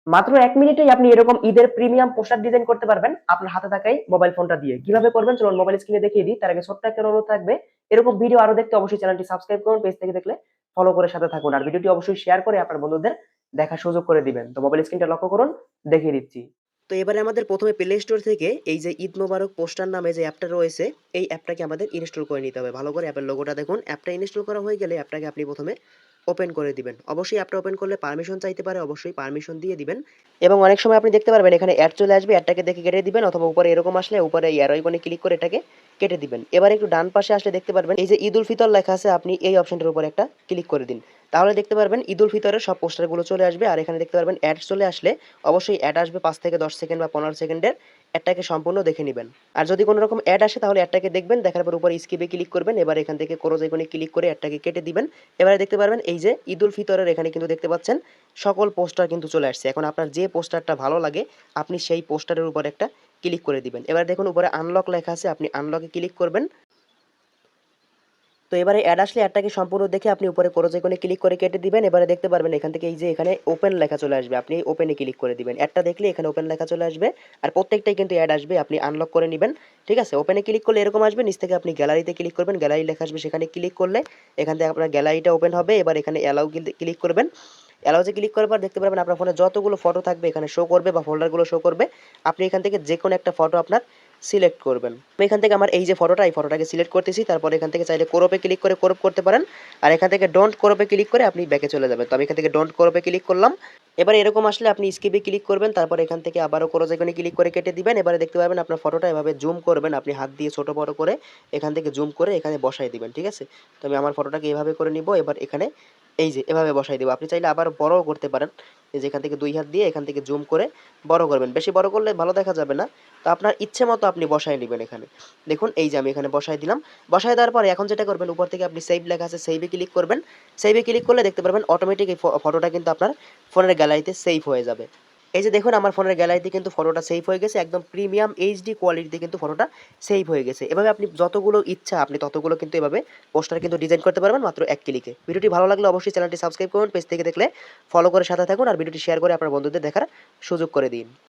মাত্র ১ মিনিটেই আপনি এরকম ঈদের প্রিমিয়াম পোস্টার ডিজাইন করতে পারবেন আপনার হাতে থাকাই মোবাইল ফোনটা দিয়ে। কিভাবে করবেন চলুন মোবাইল স্ক্রিনে দেখিয়ে দিই। তার আগে ছোট্ট একটা অনুরোধ থাকবে। এরকম ভিডিও আরো দেখতে অবশ্যই চ্যানেলটি সাবস্ক্রাইব করুন। পেজ থেকে দেখলে ফলো করে সাথে থাকুন। আর ভিডিওটি অবশ্যই শেয়ার করে আপনার বন্ধুদের দেখার সুযোগ করে দিবেন। তো মোবাইল স্ক্রিনটা লক্ষ্য করুন, দেখিয়ে দিচ্ছি। তো এবারে আমাদের প্রথমে প্লে স্টোর থেকে এই যে ঈদ মোবারক পোস্টার নামে যে অ্যাপটা রয়েছে, এই অ্যাপটাকে আমাদের ইনস্টল করে নিতে হবে। ভালো করে অ্যাপের লোগোটা দেখুন। অ্যাপটা ইনস্টল করা হয়ে গেলে অ্যাপটাকে আপনি প্রথমে ওপেন করে দিবেন। অবশ্যই অ্যাপটা ওপেন করলে পারমিশন চাইতে পারে, অবশ্যই পারমিশন দিয়ে দিবেন। এবং অনেক সময় আপনি দেখতে পারবেন এখানে অ্যাড চলে আসবে, অ্যাডটাকে দেখে কেটে দিবেন, অথবা উপরে এরকম আসলে উপরে এই অ্যারো আইকনে ক্লিক করে এটাকে কেটে দিবেন। এবার একটু ডান পাশে আসলে দেখতে পারবেন এই যে ঈদ উল ফিতর লেখা আছে, আপনি এই অপশনটার উপর একটা ক্লিক করে দিন। তাহলে দেখতে পারবেন ঈদ উল ফিতরের সব পোস্টারগুলো চলে আসবে। আর এখানে দেখতে পারবেন অ্যাড চলে আসলে অবশ্যই অ্যাড আসবে 5 থেকে 10 সেকেন্ড বা 15 সেকেন্ডের। অ্যাডটাকে সম্পূর্ণ দেখে নিবেন। আর যদি কোনো রকম অ্যাড আসে তাহলে অ্যাডটাকে দেখবেন, দেখার পর উপরে স্কিপে ক্লিক করবেন। এবার এখান থেকে ক্রস আইকনে ক্লিক করে অ্যাডটাকে কেটে দিবেন। এবারে দেখতে পারবেন এই যে ঈদ উল ফিতরের এখানে কিন্তু দেখতে পাচ্ছেন সকল পোস্টার কিন্তু চলে আসছে। এখন আপনার যে পোস্টারটা ভালো লাগে আপনি সেই পোস্টারের উপর একটা ক্লিক করে দিবেন। এবার দেখুন উপরে আনলক লেখা আছে, আপনি আনলকে ক্লিক করবেন। তো এবারে অ্যাড আসলে অ্যাডটাকে সম্পূর্ণ দেখে আপনি উপরে ক্রস আইকনে ক্লিক করে কেটে দিবেন। এবারে দেখতে পারবেন এখান থেকে এই যে এখানে ওপেন লেখা চলে আসবে, আপনি ওপেনে ক্লিক করে দিবেন। অ্যাডটা দেখলে এখানে ওপেন লেখা চলে আসবে। আর প্রত্যেকটাই কিন্তু অ্যাড আসবে, আপনি আনলক করে নিবেন। ঠিক আছে, ওপেনে ক্লিক করলে এরকম আসবে, নিচ থেকে আপনি গ্যালারিতে ক্লিক করবেন, গ্যালারি লেখা আসবে, সেখানে ক্লিক করলে এখান থেকে আপনার গ্যালারিটা ওপেন হবে। এবার এখানে অ্যালাউ ক্লিক করবেন। অ্যালাউতে ক্লিক করার পর দেখতে পারবেন আপনার ফোনে যতগুলো ফটো থাকবে এখানে শো করবে বা ফোল্ডারগুলো শো করবে। আপনি এখান থেকে যে কোনো একটা ফটো আপনার সিলেক্ট করবেন। আমি এখান থেকে আমার এই যে ফটোটা, এই ফটোটাকে সিলেক্ট করতেছি। তারপর এখান থেকে চাইলে ক্রপে ক্লিক করে ক্রপ করতে পারেন। আর এখান থেকে ডোন্ট ক্রপে ক্লিক করে আপনি ব্যাকে চলে যাবেন। তো আমি এখান থেকে ডোন্ট ক্রপে ক্লিক করলাম। এবার এরকম আসলে আপনি স্কিপে ক্লিক করবেন। তারপর এখান থেকে আবারও ক্রস আইকনে ক্লিক করে কেটে দিবেন। এবারে দেখতে পাবেন আপনার ফটোটা এভাবে জুম করবেন, আপনি হাত দিয়ে ছোট বড় করে এখান থেকে জুম করে এখানে বসাই দিবেন। ঠিক আছে, তো আমি আমার ফটোটাকে এভাবে করে নিব। এবার এখানে এই যে এভাবে বসাই দেবো। আপনি চাইলে আবার বড়ও করতে পারেন। এই যে এখান থেকে 2 হাত দিয়ে এখান থেকে জুম করে বড় করবেন। বেশি বড় করলে ভালো দেখা যাবে না। তো আপনার ইচ্ছে মতো আপনি বসায় নেবেন এখানে। দেখুন এই যে আমি এখানে বসায় দিলাম। বসায় দেওয়ার পরে এখন যেটা করবেন, উপর থেকে আপনি সেভ লেখা আছে, সেভে ক্লিক করবেন। সেভে ক্লিক করলে দেখতে পারবেন অটোমেটিক এই ফটোটা কিন্তু আপনার ফোনের গ্যালারিতে সেভ হয়ে যাবে। এই যে দেখুন আমার ফোনের গ্যালারিতে কিন্তু ফটোটা সেভ হয়ে গেছে, একদম প্রিমিয়াম এইচডি কোয়ালিটিতে কিন্তু ফটোটা সেভ হয়ে গেছে। এভাবে আপনি যতগুলো ইচ্ছা আপনি ততগুলো কিন্তু এভাবে পোস্টার কিন্তু ডিজাইন করতে পারবেন মাত্র 1 ক্লিকে। ভিডিওটি ভালো লাগলে অবশ্যই চ্যানেলটি সাবস্ক্রাইব করুন, পেজ থেকে দেখলে ফলো করে সাথে থাকুন, আর ভিডিওটি শেয়ার করে আপনার বন্ধুদের দেখার সুযোগ করে দিন।